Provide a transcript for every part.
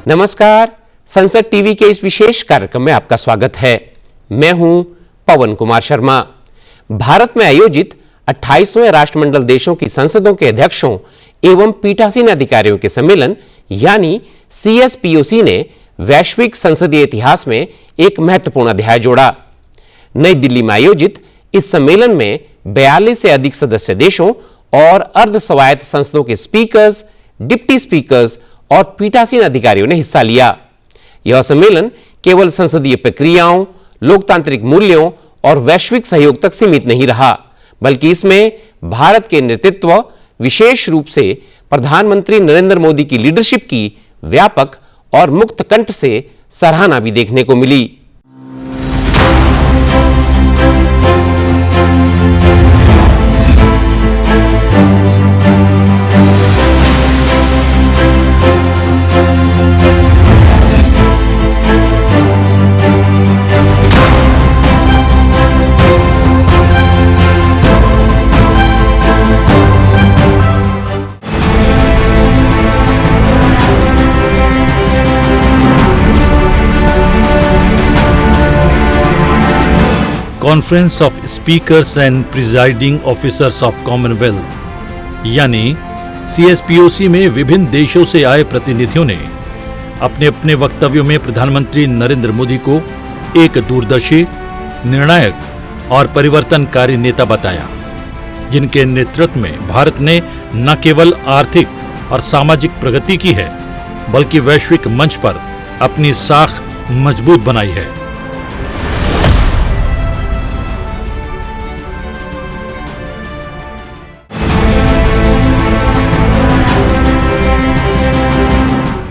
नमस्कार, संसद टीवी के इस विशेष कार्यक्रम में आपका स्वागत है। मैं हूं पवन कुमार शर्मा। भारत में आयोजित 28वें राष्ट्रमंडल देशों की संसदों के अध्यक्षों एवं पीठासीन अधिकारियों के सम्मेलन यानी CSPOC ने वैश्विक संसदीय इतिहास में एक महत्वपूर्ण अध्याय जोड़ा। नई दिल्ली में आयोजित इस सम्मेलन में 42 से अधिक सदस्य देशों और अर्ध स्वायत्त संसदों के स्पीकर्स, डिप्टी स्पीकर्स और पीठासीन अधिकारियों ने हिस्सा लिया। यह सम्मेलन केवल संसदीय प्रक्रियाओं, लोकतांत्रिक मूल्यों और वैश्विक सहयोग तक सीमित नहीं रहा, बल्कि इसमें भारत के नेतृत्व, विशेष रूप से प्रधानमंत्री नरेंद्र मोदी की लीडरशिप की व्यापक और मुक्त कंठ से सराहना भी देखने को मिली। Conference of speakers and presiding officers of commonwealth यानी CSPOC में विभिन्न देशों से आए प्रतिनिधियों ने अपने अपने वक्तव्यों में प्रधानमंत्री नरेंद्र मोदी को एक दूरदर्शी, निर्णायक और परिवर्तनकारी नेता बताया, जिनके नेतृत्व में भारत ने न केवल आर्थिक और सामाजिक प्रगति की है, बल्कि वैश्विक मंच पर अपनी साख मजबूत बनाई है।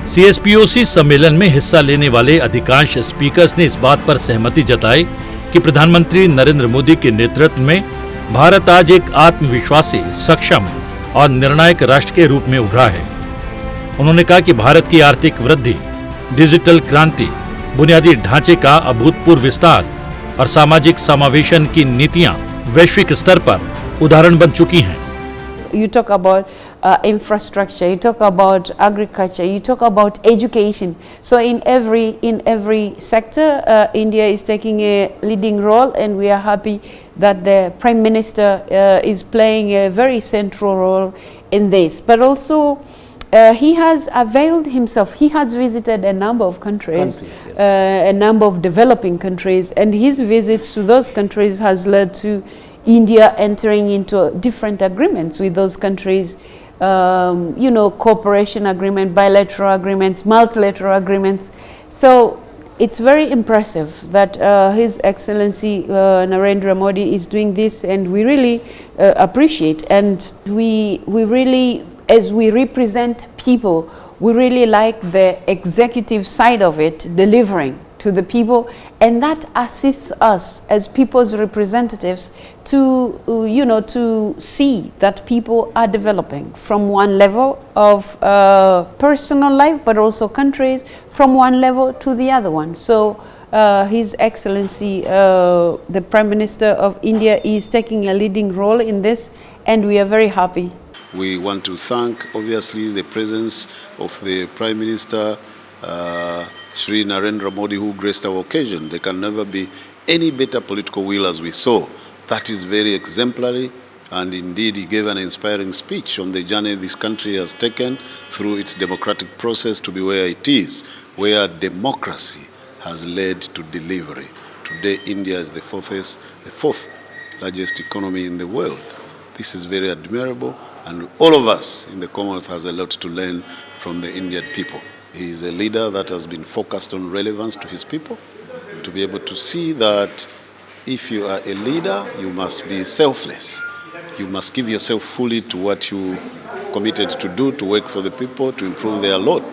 CSPOC सम्मेलन में हिस्सा लेने वाले अधिकांश स्पीकर्स ने इस बात पर सहमति जताई कि प्रधानमंत्री नरेंद्र मोदी के नेतृत्व में भारत आज एक आत्मविश्वासी, सक्षम और निर्णायक राष्ट्र के रूप में उभरा है। उन्होंने कहा कि भारत की आर्थिक वृद्धि, डिजिटल क्रांति, बुनियादी ढांचे का अभूतपूर्व विस्तार और सामाजिक समावेशन की नीतियां वैश्विक स्तर पर उदाहरण बन चुकी हैं। You talk about infrastructure, you talk about agriculture, you talk about education. So in every sector, India is taking a leading role, and we are happy that the Prime Minister is playing a very central role in this. But also, he has availed himself. He has visited a number of countries, yes. A number of developing countries, and his visits to those countries has led to India entering into different agreements with those countries, cooperation agreement, bilateral agreements, multilateral agreements. So it's very impressive that His Excellency Narendra Modi is doing this, and we really appreciate, and we really, as we represent people, we really like the executive side of it, delivering to the people, and that assists us as people's representatives to to see that people are developing from one level of personal life, but also countries from one level to the other one. So His Excellency the Prime Minister of India is taking a leading role in this, and we are very happy. We want to thank obviously the presence of the Prime Minister Shri Narendra Modi, who graced our occasion. There can never be any better political will as we saw. That is very exemplary, and indeed he gave an inspiring speech on the journey this country has taken through its democratic process to be where it is, where democracy has led to delivery. Today India is the fourth largest economy in the world. This is very admirable, and all of us in the Commonwealth has a lot to learn from the Indian people. He is a leader that has been focused on relevance to his people, to be able to see that if you are a leader, you must be selfless. You must give yourself fully to what you committed to do, to work for the people, to improve their lot.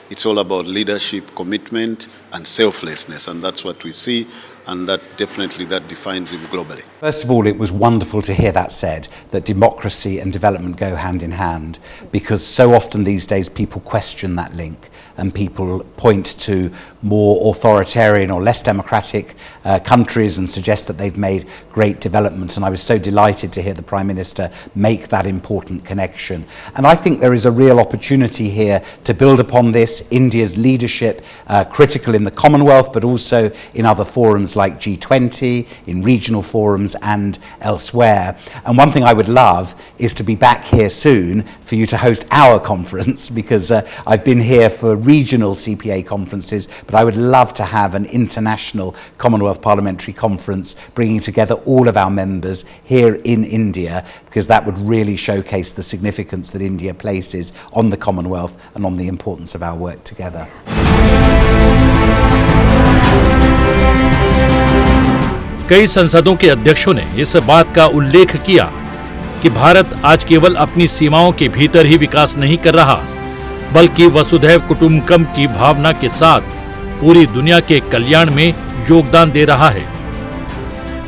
It's all about leadership, commitment, and selflessness, and that's what we see and that definitely that defines him globally. First of all, it was wonderful to hear that said, that democracy and development go hand in hand, because so often these days people question that link and people point to more authoritarian or less democratic countries and suggest that they've made great development. And I was so delighted to hear the Prime Minister make that important connection. And I think there is a real opportunity here to build upon this. India's leadership, critical in the Commonwealth, but also in other forums like G20, in regional forums and elsewhere. And one thing I would love is to be back here soon for you to host our conference, because I've been here for regional CPA conferences, but I would love to have an international Commonwealth Parliamentary Conference bringing together all of our members here in India, because that would really showcase the significance that India places on the Commonwealth and on the importance of our work together. कई संसदों के अध्यक्षों ने इस बात का उल्लेख किया कि भारत आज केवल अपनी सीमाओं के भीतर ही विकास नहीं कर रहा, बल्कि वसुधैव कुटुंबकम की भावना के साथ पूरी दुनिया के कल्याण में योगदान दे रहा है।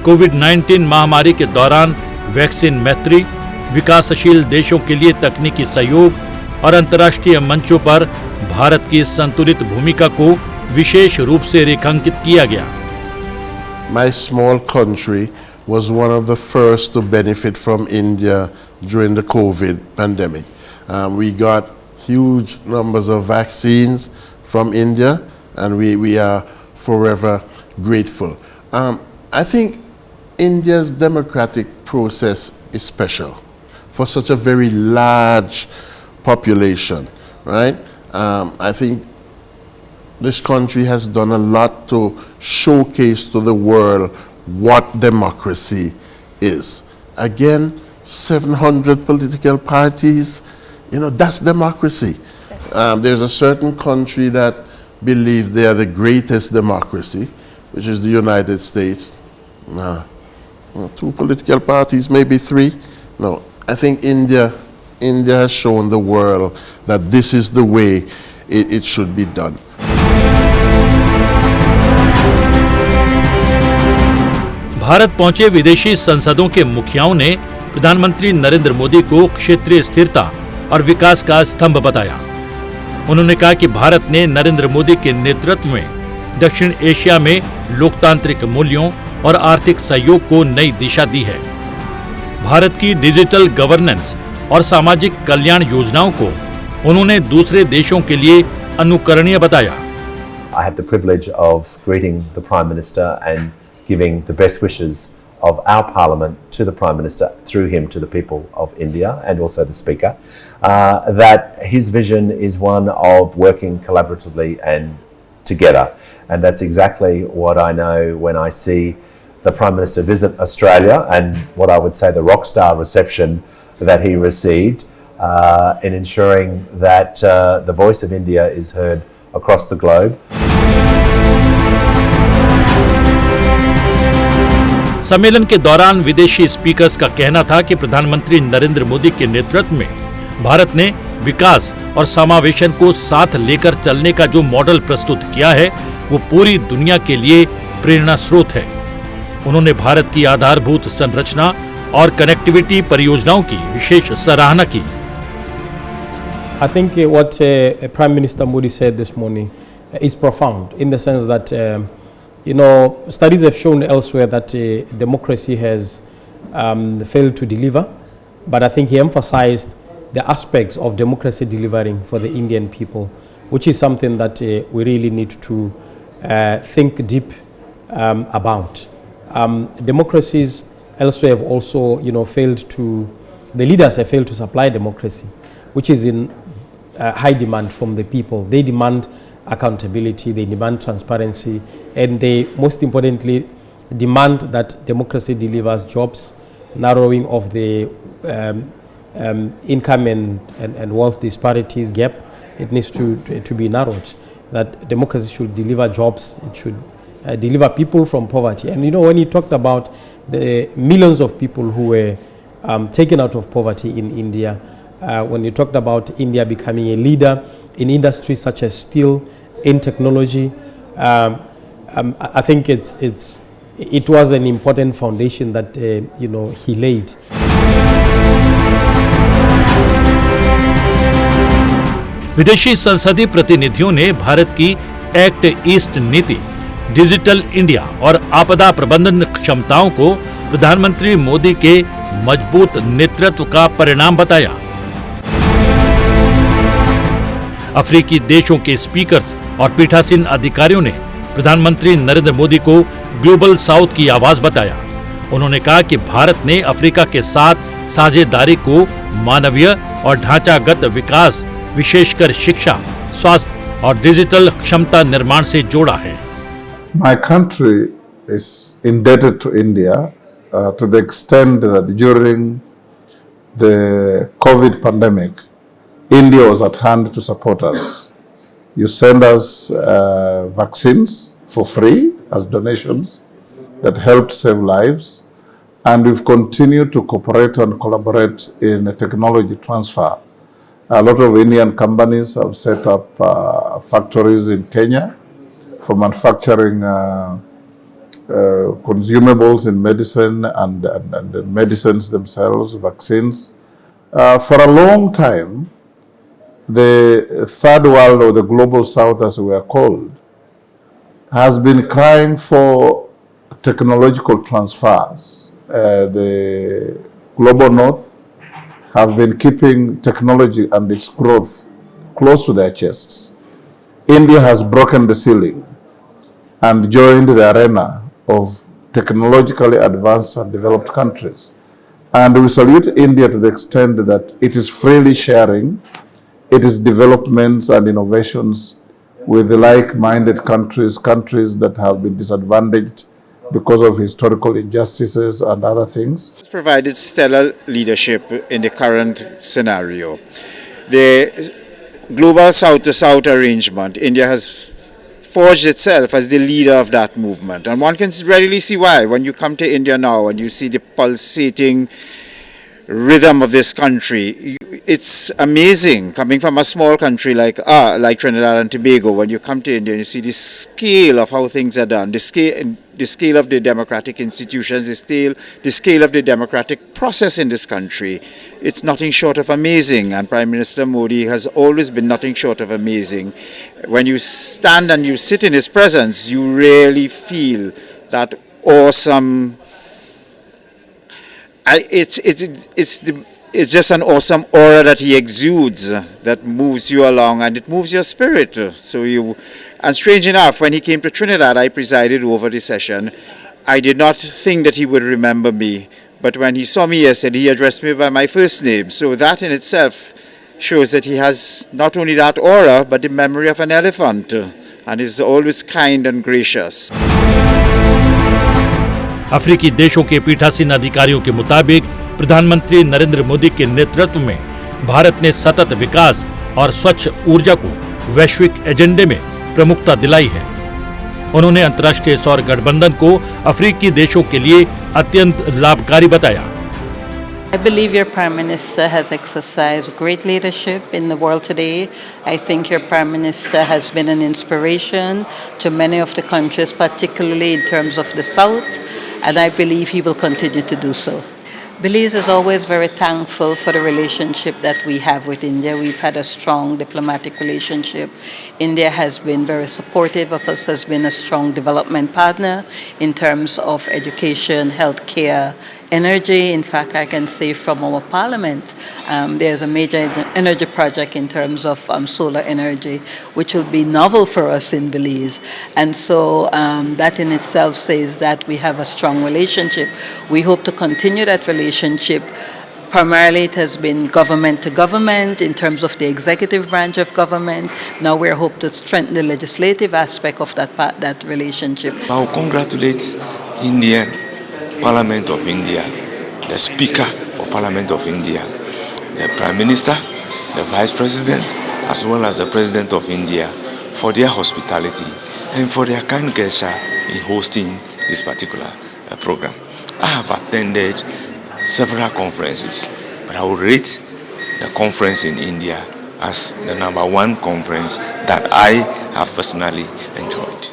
कोविड-19 महामारी के दौरान वैक्सीन मैत्री, विकासशील देशों के लिए तकनीकी सहयोग और अंतर्राष्ट्रीय मंचों पर भारत की संतुलित भूमिका को विशेष रूप से रेखांकित किया गया। My small country was one of the first to benefit from India during the COVID pandemic. We got huge numbers of vaccines from India, and we are forever grateful. I think India's democratic process is special for such a very large population, right? I think this country has done a lot to showcase to the world what democracy is. Again, 700 political parties, you know, that's democracy. There's a certain country that believes they are the greatest democracy, which is the United States. 2 political parties, maybe 3. No, I think India has shown the world that this is the way it should be done. Bharat पहुंचे विदेशी संसदों के मुखियाओं ने प्रधानमंत्री नरेंद्र मोदी को क्षेत्रीय स्थिरता और विकास का स्तंभ बताया। उन्होंने कहा कि भारत ने नरेंद्र मोदी के नेतृत्व में दक्षिण एशिया में लोकतांत्रिक मूल्यों और आर्थिक सहयोग को नई दिशा दी है। भारत की डिजिटल गवर्नेंस और सामाजिक कल्याण योजनाओं को उन्होंने दूसरे देशों के लिए अनुकरणीय बताया। I had the privilege of greeting the Prime Minister and giving the best wishes of our Parliament to the Prime Minister, through him to the people of India and also the Speaker, that his vision is one of working collaboratively and together. And that's exactly what I know when I see the Prime Minister visit Australia, and what I would say the rock star reception that he received in ensuring that the voice of India is heard across the globe. सम्मेलन के दौरान विदेशी speakers का कहना था कि प्रधानमंत्री नरेंद्र मोदी के नेतृत्व में भारत ने विकास और समावेशन को साथ लेकर चलने का जो मॉडल प्रस्तुत किया है, वो पूरी दुनिया के लिए प्रेरणा स्रोत है। उन्होंने भारत की आधारभूत संरचना और कनेक्टिविटी परियोजनाओं की विशेष सराहना की। I think what Prime Minister Modi said this morning is profound, in the sense that studies have shown elsewhere that democracy has failed to deliver, but I think he emphasized the aspects of democracy delivering for the Indian people, which is something that we really need to think deep about. Democracies elsewhere have also, the leaders have failed to supply democracy, which is in high demand from the people. They demand accountability, they demand transparency, and they most importantly demand that democracy delivers jobs, narrowing of the income and wealth disparities gap. It needs to be narrowed. That democracy should deliver jobs, it should deliver people from poverty. And when he talked about the millions of people who were taken out of poverty in India, when he talked about India becoming a leader in industries such as steel, in technology, I think it's it was an important foundation that he laid. विदेशी संसदीय प्रतिनिधियों ने भारत की act east नीति, digital India और आपदा प्रबंधन क्षमताओं को प्रधानमंत्री मोदी के मजबूत नेतृत्व का परिणाम बताया। अफ्रीकी देशों के स्पीकर्स और पीठासीन अधिकारियों ने प्रधानमंत्री नरेंद्र मोदी को ग्लोबल साउथ की आवाज बताया। उन्होंने कहा कि भारत ने अफ्रीका के साथ साझेदारी को मानवीय और ढांचागत विकास, विशेषकर शिक्षा, स्वास्थ्य और डिजिटल क्षमता निर्माण से जोड़ा है। My country is indebted to India to the extent that during the COVID pandemic, India was at hand to support us. You send us vaccines for free as donations that helped save lives, and we've continued to cooperate and collaborate in technology transfer. A lot of Indian companies have set up factories in Kenya for manufacturing consumables in medicine and the medicines themselves, vaccines. For a long time, the third world, or the global south as we are called, has been crying for technological transfers. The global north have been keeping technology and its growth close to their chests. India has broken the ceiling and joined the arena of technologically advanced and developed countries. And we salute India to the extent that it is freely sharing its developments and innovations with the like-minded countries that have been disadvantaged because of historical injustices and other things. It's provided stellar leadership in the current scenario. The global South-to-South arrangement, India has forged itself as the leader of that movement. And one can readily see why. When you come to India now and you see the pulsating rhythm of this country, it's amazing. Coming from a small country like Trinidad and Tobago, when you come to India and you see the scale of how things are done, the scale of the democratic institutions, the scale of the democratic process in this country, it's nothing short of amazing. And Prime Minister Modi has always been nothing short of amazing. When you stand and you sit in his presence, you really feel that awesome. It's just an awesome aura that he exudes that moves you along, and it moves your spirit. And strange enough, when he came to Trinidad, I presided over the session. I did not think that he would remember me, but when he saw me yesterday, he addressed me by my first name. So that in itself shows that he has not only that aura, but the memory of an elephant, and is always kind and gracious. अफ्रीकी देशों के पीठासीन अधिकारियों के मुताबिक प्रधानमंत्री नरेंद्र मोदी के नेतृत्व में भारत ने सतत विकास और स्वच्छ ऊर्जा को वैश्विक एजेंडे में प्रमुखता दिलाई है। उन्होंने अंतर्राष्ट्रीय सौर गठबंधन को अफ्रीकी देशों के लिए अत्यंत लाभकारी बताया। I believe your Prime Minister has exercised great leadership in the world today. I think your Prime Minister has been an inspiration to many of the countries, particularly in terms of the South, and I believe he will continue to do so. Belize is always very thankful for the relationship that we have with India. We've had a strong diplomatic relationship. India has been very supportive of us, has been a strong development partner in terms of education, healthcare, energy. In fact, I can say from our parliament, there's a major energy project in terms of solar energy, which will be novel for us in Belize. And so that in itself says that we have a strong relationship. We hope to continue that relationship. Primarily it has been government to government in terms of the executive branch of government. Now we hope to strengthen the legislative aspect of that relationship. I congratulate Indian Parliament of India, the Speaker of Parliament of India, the Prime Minister, the Vice President, as well as the President of India for their hospitality and for their kind gesture in hosting this particular program. I have attended several conferences, but I will rate the conference in India as the #1 conference that I have personally enjoyed.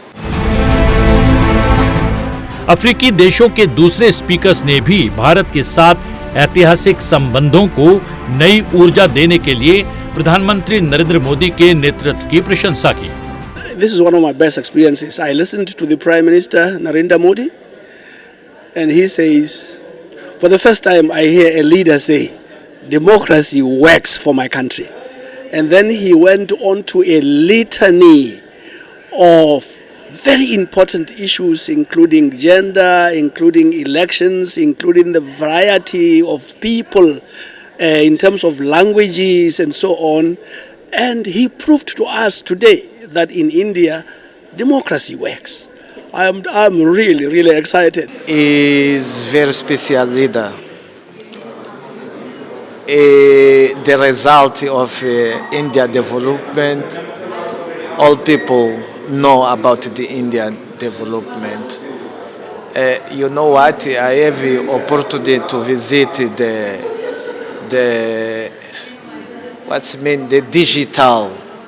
अफ्रीकी देशों के दूसरे speakers ने भी भारत के साथ ऐतिहासिक संबंधों को नई ऊर्जा देने के लिए प्रधानमंत्री नरेंद्र मोदी के नेतृत्व की प्रशंसा की। This is one of my best experiences. I listened to the Prime Minister Narendra Modi, and he says, for the first time I hear a leader say, democracy works for my country. And then he went on to a litany of very important issues, including gender, including elections, including the variety of people in terms of languages and so on. And he proved to us today that in India, democracy works. I'm really, really excited. He is very special leader. The result of India development, all people know about the Indian development. You know what? I have the opportunity to visit the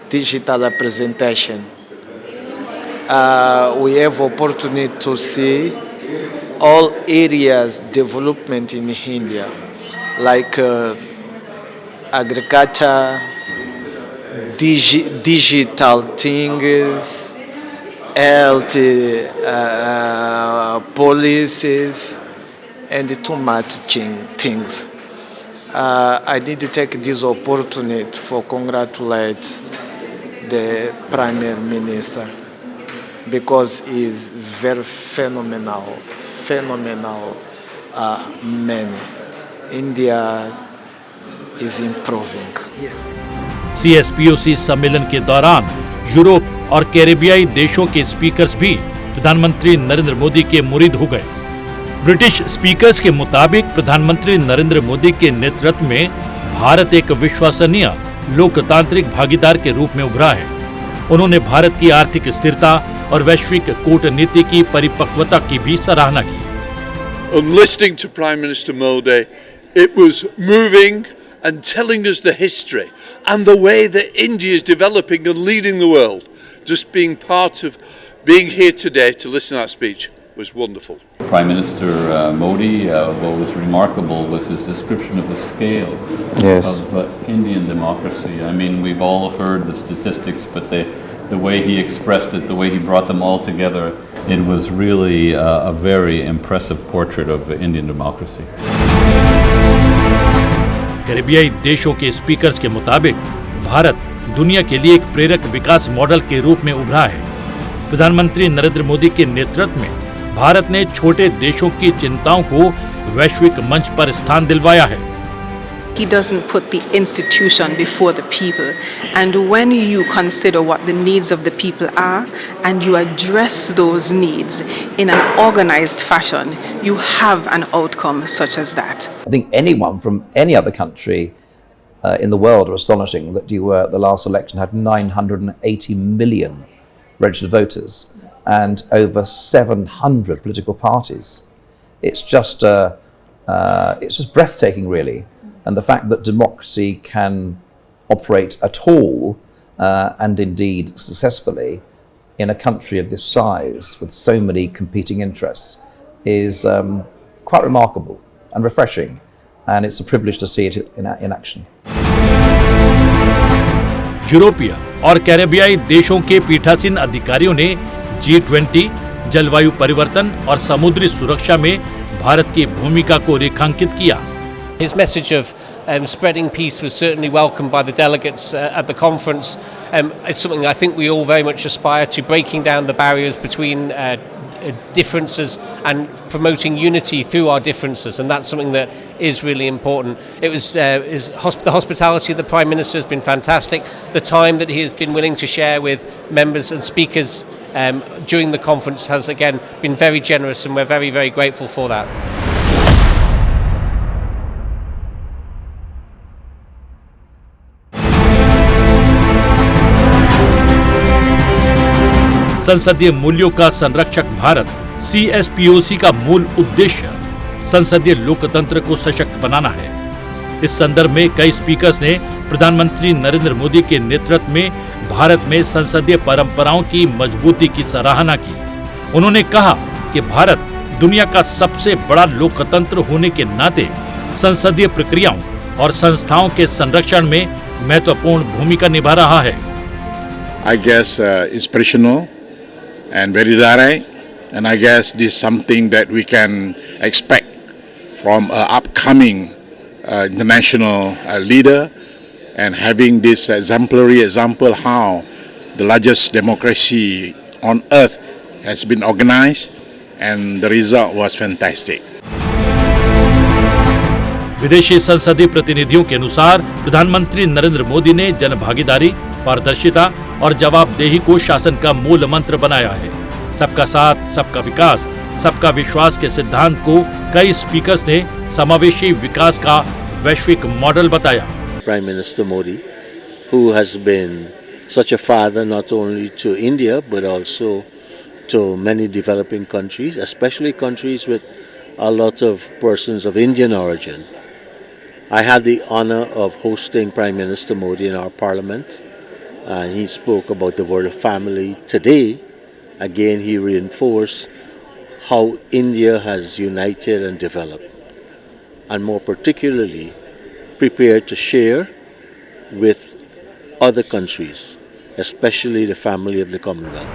digital representation. We have opportunity to see all areas development in India, like agriculture, digital things, health, policies, and too much things. I need to take this opportunity for congratulate the Prime Minister because he is very phenomenal man. India is improving. Yes. CSPOC सम्मेलन के दौरान Europe और कैरेबियाई देशों के speakers भी प्रधानमंत्री नरेंद्र मोदी के मुरीद हो गए। ब्रिटिश स्पीकर्स के मुताबिक प्रधानमंत्री नरेंद्र मोदी के नेतृत्व में भारत एक विश्वसनीय लोकतांत्रिक भागीदार के रूप में उभरा है। उन्होंने भारत की आर्थिक स्थिरता और वैश्विक कूटनीति की परिपक्वता की भी सराहना की। Listening to Prime Minister Modi, it was moving and telling us the history and the way that India is developing and leading the world. Just being part of being here today to listen to that speech was wonderful. Prime Minister Modi, what was remarkable was his description of the scale of Indian democracy. I mean, we've all heard the statistics, but the way he expressed it, the way he brought them all together, it was really a very impressive portrait of Indian democracy. कैरेबियाई देशों के speakers के मुताबिक भारत दुनिया के लिए एक प्रेरक विकास model के रूप में उभरा है। प्रधानमंत्री नरेंद्र मोदी के नेतृत्व में भारत ने छोटे देशों की चिंताओं को वैश्विक मंच पर स्थान दिलवाया है। He doesn't put the institution before the people, and when you consider what the needs of the people are and you address those needs in an organized fashion, you have an outcome such as that. I think anyone from any other country in the world are astonishing that the last election had 980 million registered voters and over 700 political parties. It's just breathtaking, really. And the fact that democracy can operate at all and indeed successfully in a country of this size with so many competing interests is quite remarkable and refreshing, and it's a privilege to see it in action. यूरोपीय और कैरेबियाई देशों के पीठासीन अधिकारियों ने G20, जलवायु परिवर्तन और समुद्री सुरक्षा में भारत की भूमिका को रेखांकित किया। His message of spreading peace was certainly welcomed by the delegates at the conference. It's something I think we all very much aspire to, breaking down the barriers between differences and promoting unity through our differences, and that's something that is really important. It was the hospitality of the Prime Minister has been fantastic. The time that he has been willing to share with members and speakers during the conference has again been very generous, and we're very, very grateful for that. संसदीय मूल्यों का संरक्षक Bharat CSPOC का मूल उद्देश्य संसदीय लोकतंत्र को सशक्त बनाना है। इस संदर्भ में कई स्पीकर्स ने प्रधानमंत्री नरेंद्र मोदी के नेतृत्व में भारत में संसदीय परंपराओं की मजबूती की सराहना की। उन्होंने कहा कि भारत दुनिया का सबसे बड़ा लोकतंत्र होने के नाते संसदीय प्रक्रियाओं और संस्थाओं के संरक्षण में महत्वपूर्ण भूमिका निभा रहा है। I guess inspirational and very direct, and I guess this is something that we can expect from an upcoming international leader, and having this exemplary example how the largest democracy on earth has been organized, and the result was fantastic. विदेशी संसदीय प्रतिनिधियों के अनुसार प्रधानमंत्री नरेंद्र मोदी ने जनभागीदारी, पारदर्शिता और जवाबदेही को शासन का मूल मंत्र बनाया है। सबका साथ, सबका विकास, सबका विश्वास के सिद्धांत को कई स्पीकर्स ने समावेशी विकास का वैश्विक मॉडल बताया। Prime Minister Modi, who has been such a father not only to India but also to many developing countries, especially countries with a lot of persons of Indian origin. I had the honor of hosting Prime Minister Modi in our parliament, and he spoke about the word of family. Today, again, he reinforced how India has united and developed, and more particularly prepared to share with other countries, especially the family of the Commonwealth.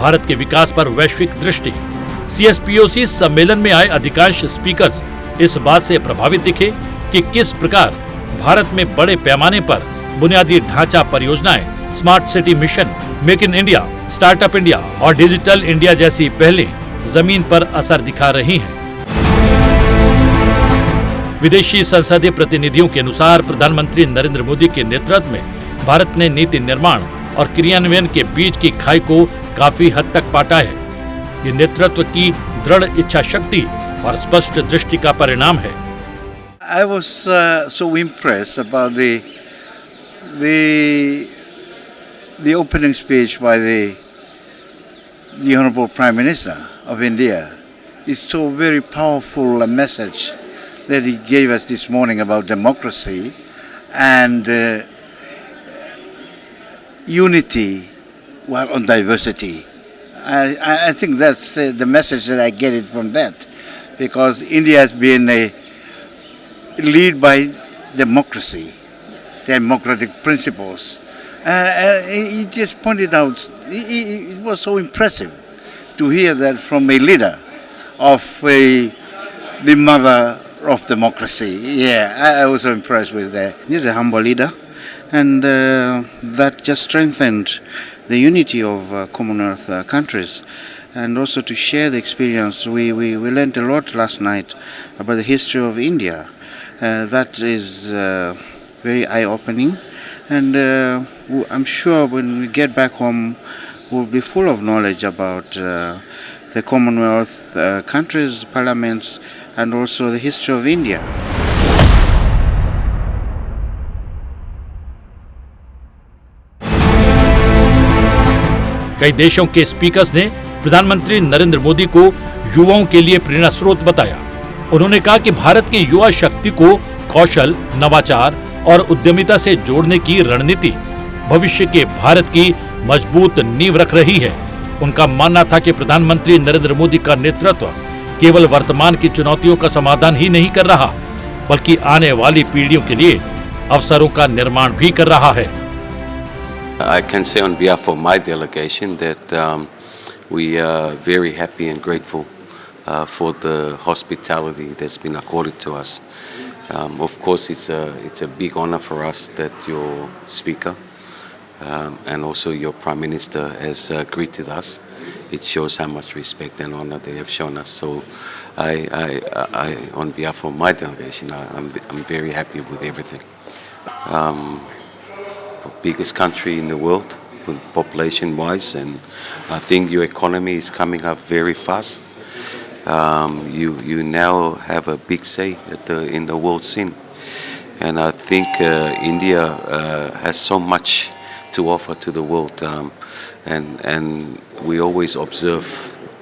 Bharat के विकास पर वैश्विक दृष्टि। CSPOC सम्मेलन में आए अधिकांश speakers इस बात से प्रभावित दिखे कि किस प्रकार भारत में बड़े पैमाने पर बुनियादी ढांचा परियोजनाएं, smart city mission, make in India, startup India और डिजिटल इंडिया जैसी पहलें जमीन पर असर दिखा रही हैं। विदेशी संसदीय प्रतिनिधियों के अनुसार प्रधानमंत्री नरेंद्र मोदी के नेतृत्व में भारत ने नीति निर्माण और क्रियान्वयन के बीच की खाई को काफी हद तक पाटा है। ये नेतृत्व की दृढ़ इच्छा शक्ति और स्पष्ट दृष्टि का परिणाम है। I was so impressed about the opening speech by the Honorable Prime Minister of India. It's so very powerful a message that he gave us this morning about democracy and unity while on diversity. I think that's the message that I get it from that, because India has been a lead by democracy, democratic principles. He just pointed out, it was so impressive to hear that from a leader of the mother of democracy. Yeah, I was so impressed with that. He's a humble leader, and that just strengthened the unity of Commonwealth countries, and also to share the experience. We learned a lot last night about the history of India. That is very eye-opening, and I'm sure when we get back home we'll be full of knowledge about the Commonwealth countries, parliaments, and also the history of India. कई देशों के speakers ने प्रधानमंत्री नरेंद्र मोदी को युवाओं के लिए प्रेरणा स्रोत बताया। उन्होंने कहा कि भारत की युवा शक्ति को कौशल, नवाचार और उद्यमिता से जोड़ने की रणनीति भविष्य के भारत की मजबूत नींव रख रही है। उनका मानना था कि प्रधानमंत्री नरेंद्र मोदी का नेतृत्व केवल वर्तमान की चुनौतियों का समाधान ही नहीं कर रहा, बल्कि आने वाली पीढ़ियों के लिए अवसरों का निर्माण भी कर रहा है। I can say on behalf of my delegation that we are very happy and grateful for the hospitality that's been accorded to us. Of course, it's a big honor for us that your speaker and also your Prime Minister has greeted us. It shows how much respect and honor they have shown us. So, I on behalf of my delegation, I'm very happy with everything. Biggest country in the world, population-wise, and I think your economy is coming up very fast. You now have a big say in the world scene, and I think India has so much to offer to the world, and we always observe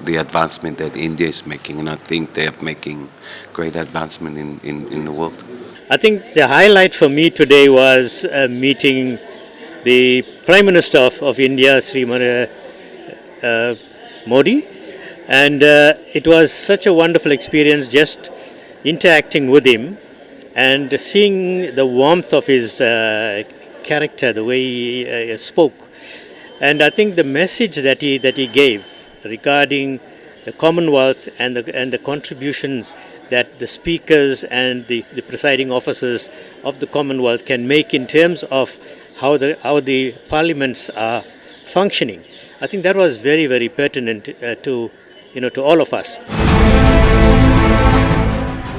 the advancement that India is making, and I think they are making great advancement in the world. I think the highlight for me today was meeting the Prime Minister of India, Sri Modi, and it was such a wonderful experience just interacting with him and seeing the warmth of his character, the way he spoke. And I think the message that he gave regarding the Commonwealth and the contributions that the speakers and the presiding officers of the Commonwealth can make in terms of how the parliaments are functioning. I think that was very, very pertinent to all of us.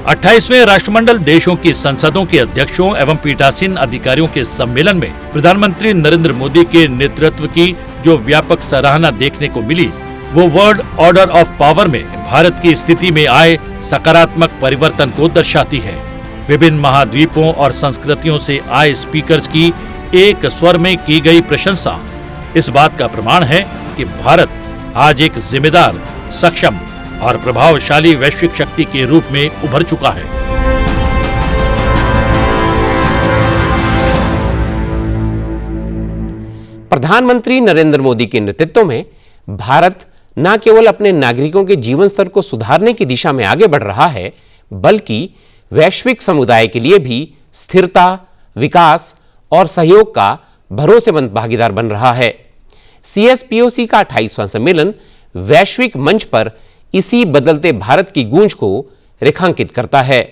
28वें राष्ट्रमंडल देशों की संसदों के अध्यक्षों एवं पीठासीन अधिकारियों के सम्मेलन में प्रधानमंत्री नरेंद्र मोदी के नेतृत्व की जो व्यापक सराहना देखने को मिली, वो वर्ल्ड ऑर्डर ऑफ पावर में भारत की स्थिति में आए सकारात्मक परिवर्तन को दर्शाती है। विभिन्न महाद्वीपों और संस्कृतियों से आए स्पीकर्स की एक स्वर में की गई प्रशंसा इस बात का प्रमाण है कि भारत आज एक जिम्मेदार, सक्षम और प्रभावशाली वैश्विक शक्ति के रूप में उभर चुका है। प्रधानमंत्री नरेंद्र मोदी के नेतृत्व में भारत न केवल अपने नागरिकों के जीवन स्तर को सुधारने की दिशा में आगे बढ़ रहा है, बल्कि वैश्विक समुदाय के लिए भी स्थिरता, विकास और सहयोग का भरोसेमंद भागीदार बन रहा है। CSPOC का 28वां सम्मेलन वैश्विक मंच पर इसी बदलते भारत की गूंज को रेखांकित करता है।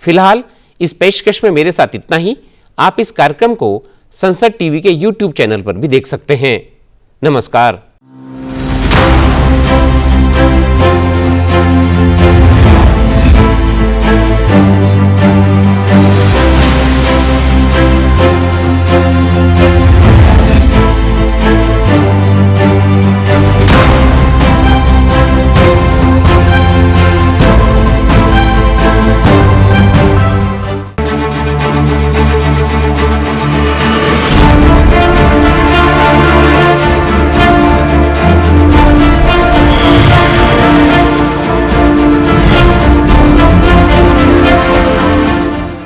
फिलहाल इस पेशकश में मेरे साथ इतना ही। आप इस कार्यक्रम को संसद टीवी के YouTube चैनल पर भी देख सकते हैं। नमस्कार।